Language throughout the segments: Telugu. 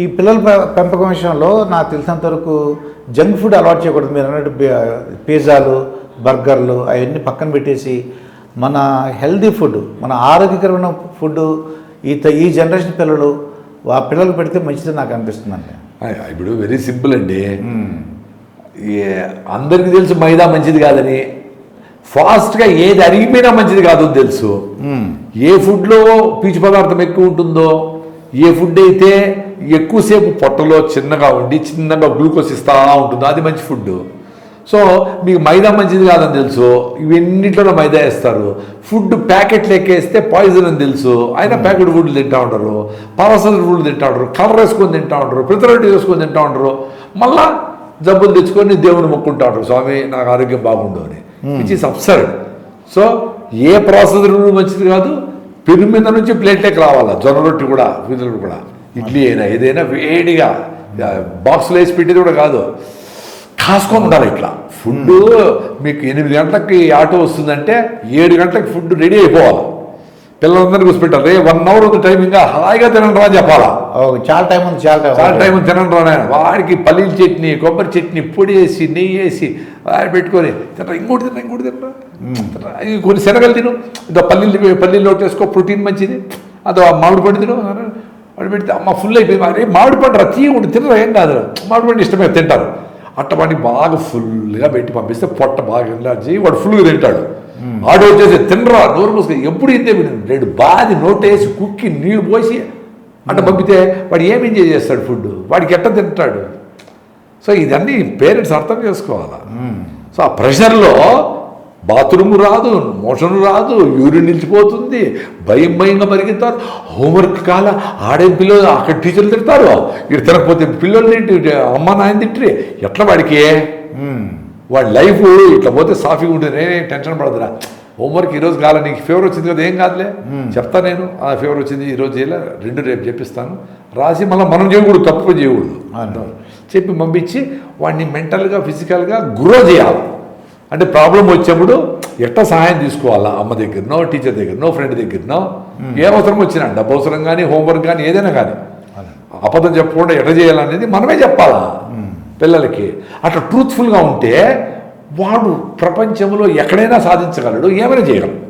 ఈ పిల్లల పెంపకం విషయంలో నాకు తెలిసినంత వరకు జంక్ ఫుడ్ అలవాటు చేయకూడదు. మీరు అన్నట్టు పిజ్జాలు, బర్గర్లు అవన్నీ పక్కన పెట్టేసి మన హెల్దీ ఫుడ్, మన ఆరోగ్యకరమైన ఫుడ్ ఈ జనరేషన్ పిల్లలు ఆ పిల్లలకు పెడితే మంచిది నాకు అనిపిస్తుందండి. ఇప్పుడు వెరీ సింపుల్ అండి. అందరికీ తెలుసు మైదా మంచిది కాదని, ఫాస్ట్గా ఏది అరిగిపోయినా మంచిది కాదు తెలుసు. ఏ ఫుడ్లో పీచు పదార్థం ఎక్కువ ఉంటుందో, ఏ ఫుడ్ అయితే ఎక్కువసేపు పొట్టలో చిన్నగా ఉండి చిన్నగా గ్లూకోజ్ ఇస్తూ ఉంటుందో అది మంచి ఫుడ్. సో మీకు మైదా మంచిది కాదని తెలుసు, ఇవన్నింటిలో మైదా వేస్తారు. ఫుడ్ ప్యాకెట్లు ఎక్కేస్తే పాయిజన్ అని తెలుసు, అయినా ప్యాకెట్ ఫుడ్లు తింటూ ఉంటారు, పరసల్ ఫుడ్లు తింటూ ఉంటారు, కలర్ వేసుకొని తింటూ ఉంటారు, ప్రిజర్వేటివ్ వేసుకొని తింటూ ఉంటారు. మళ్ళా జబ్బులు తెచ్చుకొని దేవుని మొక్కుంటూ ఉంటారు, స్వామి నాకు ఆరోగ్యం బాగుండు అని, which is absurd. So A process మంచిది కాదు. పెరుగు మీద నుంచి ప్లేట్లోకి రావాలా, జొన్న రొట్టి కూడా, విధులు కూడా, ఇడ్లీ అయినా ఏదైనా వేడిగా బాక్స్లో వేసి పెట్టేది కూడా కాదు, కాసుకొని ఉండాలి. ఇట్లా ఫుడ్ మీకు 8 గంటలకి ఆటో వస్తుందంటే 7 గంటలకి ఫుడ్ రెడీ అయిపోవాలి. పిల్లలందరినీ కూర్చోపెట్టారు, 1 అవర్ ఉంది టైమింగ్గా, హాయిగా తినండి రా చెప్పాలా. చాలా టైం ఉంది, చాలా టైం ఉంది తినండి రా. వాడికి పల్లీల చట్నీ, కొబ్బరి చట్నీ, పొడి వేసి నెయ్యి వేసి వాడి పెట్టుకొని తినరా, ఇంకోటి తినరా. కొన్ని శనగలు తిను, ఇదో పల్లీలు నోట్ వేసుకో, ప్రోటీన్ మంచిది. అదో మామిడి పండు తిను, వాడు పెడితే అమ్మ ఫుల్ అయిపోయింది. అరే మామిడి పండు రా, తీయకుండా తినరా, ఏం కాదు, మామిడి పండు ఇష్టమే తింటారు. అట్టవాడిని బాగా ఫుల్గా పెట్టి పంపిస్తే పొట్ట బాగా ఎనర్జీ, వాడు ఫుల్గా తింటాడు. ఆడు వచ్చేసి తినరా, నోరు మూసుకొని ఎప్పుడు ఇంతే 2 బాది నోటేసి కుక్కి నీళ్ళు పోసి అట్ట పంపితే వాడు ఏం ఎంజాయ్ చేస్తాడు ఫుడ్, వాడికి ఎట్ట తింటాడు. సో ఇదన్నీ పేరెంట్స్ అర్థం చేసుకోవాలా. సో ఆ ప్రెషర్లో బాత్రూమ్ రాదు, మోషన్ రాదు, యూరిన్ నిలిచిపోతుంది, భయంగా పరిగెత్తారు. హోంవర్క్ కాల ఆడే పిల్లలు అక్కడ టీచర్లు తిడతారు, ఇక్కడ తినకపోతే పిల్లలు తింటే అమ్మ నాయన తింటే ఎట్లా వాడికి వాడి లైఫ్ ఇట్లా పోతే సాఫీగా ఉంటుంది. నేనే టెన్షన్ పడదురా, హోంవర్క్ ఈరోజు కాలే, నీకు ఫీవర్ వచ్చింది కదా, ఏం కాదులే చెప్తా నేను, ఆ ఫీవర్ వచ్చింది ఈరోజు చేయలే, 2 రేపు చెప్పిస్తాను రాసి, మళ్ళీ మనం చేయకూడదు, తప్పు చేయకూడదు చెప్పి పంపించి వాడిని మెంటల్గా ఫిజికల్గా గ్రో చేయాలి. అంటే ప్రాబ్లం వచ్చినప్పుడు ఎట్లా సహాయం తీసుకోవాలా, అమ్మ దగ్గరనో, టీచర్ దగ్గరనో, ఫ్రెండ్ దగ్గరనో, ఏ అవసరం వచ్చినా, డబ్బు అవసరం కానీ, హోంవర్క్ కానీ, ఏదైనా కానీ అబద్ధం చెప్పకుండా ఎట్లా చేయాలనేది మనమే చెప్పాలా పిల్లలకి. అట్లా ట్రూత్ఫుల్గా ఉంటే వాడు ప్రపంచంలో ఎక్కడైనా సాధించగలడు, ఏమైనా చేయగలడు.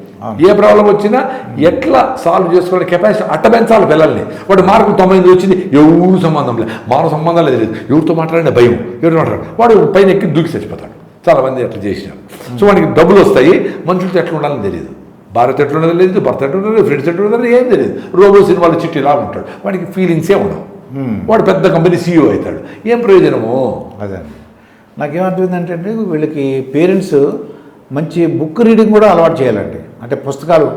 ఏ ప్రాబ్లం వచ్చినా ఎట్లా సాల్వ్ చేసుకోవడం కెపాసిటీ అట్ట పెంచాలి పిల్లల్ని. వాడు మార్కు 90 వచ్చింది, ఎవరు సంబంధం లేదు, మానవ సంబంధం లేదు, ఎవరితో మాట్లాడిన భయం, ఎవరితో మాట్లాడు, వాడు పైన ఎక్కి దూకి చచ్చిపోతాడు. చాలామంది ఎట్లా చేసినారు. సో వాడికి డబ్బులు వస్తాయి, మనుషులతో ఎట్లా ఉండాలని తెలియదు, భార్యతో ఎట్లా ఉండదు తెలియదు, భర్త ఎట్లా ఉండదు, ఫ్రెండ్స్ ఎట్లా ఉండదు, ఏం తెలియదు. రోబో సినిమాలో చిట్టిలా ఉంటాడు, వాడికి ఫీలింగ్సే ఉండవు. వాడు పెద్ద కంపెనీ CEO అవుతాడు, ఏం ప్రయోజనము. అదే నాకేమర్థమైందంటే అండి, వీళ్ళకి పేరెంట్స్ మంచి బుక్ రీడింగ్ కూడా అలవాటు చేయాలండి. అంటే పుస్తకాలు,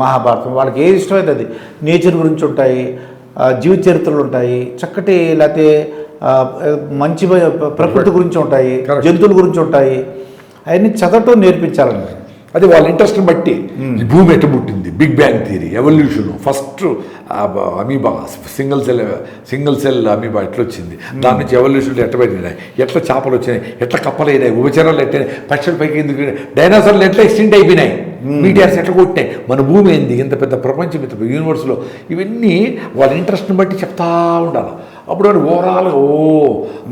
మహాభారతం, వాళ్ళకి ఏది ఇష్టమైతే అది, నేచర్ గురించి ఉంటాయి, జీవిత చరిత్రలు ఉంటాయి, చక్కటి లేకపోతే మంచి ప్రకృతి గురించి ఉంటాయి, జంతువుల గురించి ఉంటాయి, అవన్నీ చదవటం నేర్పించాలండి. అది వాళ్ళ ఇంట్రెస్ట్ని బట్టి. భూమి ఎట్ట పుట్టింది, big bang theory, evolution, first amoeba, single cell amoeba ఎట్లా వచ్చింది, దాని నుంచి ఎవల్యూషన్లు ఎట్లా పెట్టినాయి, ఎట్లా చేపలు వచ్చినాయి, ఎట్లా కప్పలు అయినాయి, ఉపచరాలు ఎట్టాయి, పక్షుల పైకి ఎందుకు, డైనోసార్లు ఎట్లా ఎక్స్టెంట్ అయిపోయినాయి, మీడియాస్ ఎట్లా కొట్టినాయి, మన భూమి ఏంది, ఇంత పెద్ద ప్రపంచం, ఇంత యూనివర్స్లో, ఇవన్నీ వాళ్ళ ఇంట్రెస్ట్ని బట్టి చెప్తా ఉండాలి. అప్పుడు వాడు ఓవరాల్గా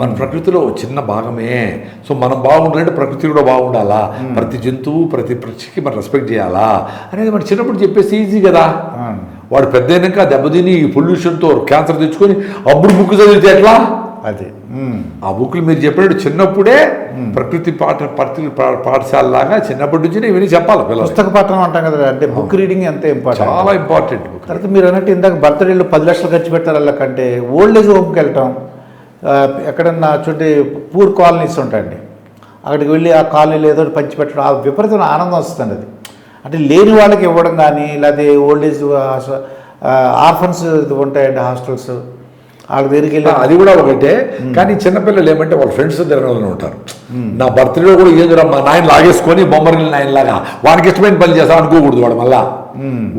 మన ప్రకృతిలో చిన్న భాగమే. సో మనం బాగుండాలంటే ప్రకృతి కూడా బాగుండాలా, ప్రతి జంతువు, ప్రతి పక్షికి మనం రెస్పెక్ట్ చేయాలా అనేది మన చిన్నప్పుడు చెప్పేసి ఈజీ కదా. వాడు పెద్ద అయినాక దెబ్బతిని ఈ పొల్యూషన్తో క్యాన్సర్ తెచ్చుకొని అప్పుడు బుక్ చదివితే ఎట్లా. అది ఆ బుక్లు మీరు చెప్పినట్టు చిన్నప్పుడే ప్రకృతి పాఠశాల లాగా చిన్నప్పటి నుంచి ఇవన్నీ చెప్పాలి పిల్లలు. పుస్తక పఠనం అంటాం కదా, అంటే బుక్ రీడింగ్ ఎంత ఇంపార్టెంట్, చాలా ఇంపార్టెంట్. తర్వాత మీరు అన్నట్టు ఇందాక బర్త్డేలో 10 లక్షలు ఖర్చు పెట్టారు వాళ్ళకంటే ఓల్డ్ ఏజ్ హోమ్కి వెళ్ళటం, ఎక్కడన్నా చూడండి పూర్ కాలనీస్ ఉంటాయండి, అక్కడికి వెళ్ళి ఆ కాలనీలో ఏదో పంచిపెట్టడం, ఆ విపరీతమైన ఆనందం వస్తుంది. అది అంటే లేని వాళ్ళకి ఇవ్వడం కానీ, లేకపోతే ఓల్డ్ ఏజ్ ఆర్ఫన్స్ ఉంటాయండి హాస్టల్స్, వాళ్ళ దగ్గరికి వెళ్ళి అది కూడా ఒకటే. కానీ చిన్నపిల్లలు ఏమంటే వాళ్ళ ఫ్రెండ్స్ తిరగడంలో ఉంటారు. నా బర్త్డేలో కూడా ఏదో మా నాయన లాగేసుకొని బొమ్మరిల్లి నాయనలాగా వాడికి ఇష్టమైన పని చేస్తాం అనుకోకూడదు. వాడు మళ్ళా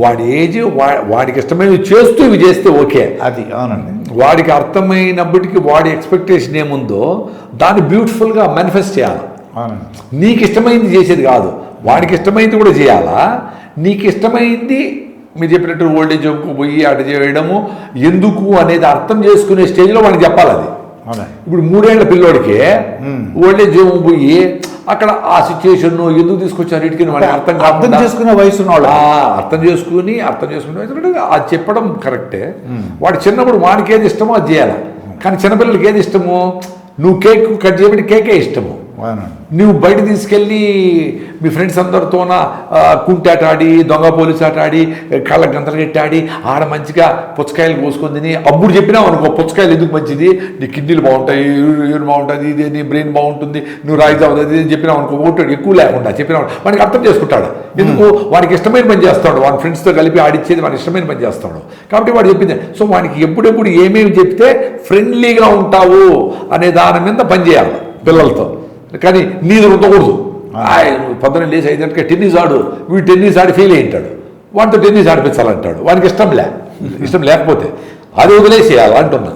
వాడి ఏజ్ వాడికి ఇష్టమైనవి చేస్తూ ఇవి చేస్తే ఓకే. అది అవునండి. వాడికి అర్థమైనప్పటికీ వాడి ఎక్స్పెక్టేషన్ ఏముందో దాన్ని బ్యూటిఫుల్గా మేనిఫెస్ట్ చేయాలి. నీకు ఇష్టమైంది చేసేది కాదు, వాడికి ఇష్టమైంది కూడా చేయాలా. నీకు ఇష్టమైంది మీరు చెప్పినట్టు ఓల్డేజ్ హోమ్కు పోయి అటు చేయడము ఎందుకు అనేది అర్థం చేసుకునే స్టేజ్లో వాడికి చెప్పాలి అది. ఇప్పుడు 3 ఏళ్ల పిల్లోడికి ఓల్డేజ్ హోమ్ పోయి అక్కడ ఆ సిచ్యుయేషన్ ఎందుకు తీసుకొచ్చారు వీటికి వాడికి అర్థం చేసుకునే వయసు ఉన్నాడు. అర్థం చేసుకునే వయసు అది చెప్పడం కరెక్టే. వాడు చిన్నప్పుడు వాడికి ఏది ఇష్టమో అది చేయాలి. కానీ చిన్నపిల్లలకి ఏది ఇష్టము, నువ్వు కేక్ కట్ చేయబట్టి కేకే ఇష్టము. నువ్వు బయట తీసుకెళ్ళి మీ ఫ్రెండ్స్ అందరితోన కుంటాట ఆడి దొంగ పోలీసు ఆట ఆడి కళ్ళ గంతలు కట్టాడి ఆడ మంచిగా పుచ్చకాయలు కోసుకొని తిని అప్పుడు చెప్పినావు అనుకో పుచ్చకాయలు ఎందుకు మంచిది, నీ కిడ్నీలు బాగుంటాయి, యూరిన్ బాగుంటుంది, ఇది నీ బ్రెయిన్ బాగుంటుంది, నువ్వు రాయిజ్ అవుతుంది అని చెప్పినావు అనుకో, ఓటాడు ఎక్కువ లేకుండా చెప్పినావు వాడికి అర్థం చేసుకుంటాడు. ఎందుకు వాడికి ఇష్టమైన పని చేస్తాడు, వాడి ఫ్రెండ్స్తో కలిపి ఆడిచ్చేది వాడికి ఇష్టమైన పని చేస్తాడు. కాబట్టి వాడు చెప్పింది. సో వాడికి ఎప్పుడెప్పుడు ఏమేమి చెప్తే ఫ్రెండ్లీగా ఉంటావు అనే దాని మీద పని చేయాలి పిల్లలతో. కానీ నీది ఉండకూడదు. నువ్వు పొద్దున్న లేచి 5 గంటలకి టెన్నిస్ ఆడు, వీడు టెన్నిస్ ఆడి ఫెయిల్ అయ్యింటాడు, వాడితో టెన్నిస్ ఆడిపించాలంటాడు. వానికి ఇష్టం లేకపోతే అది వదిలేసేయాలి అంటున్నా.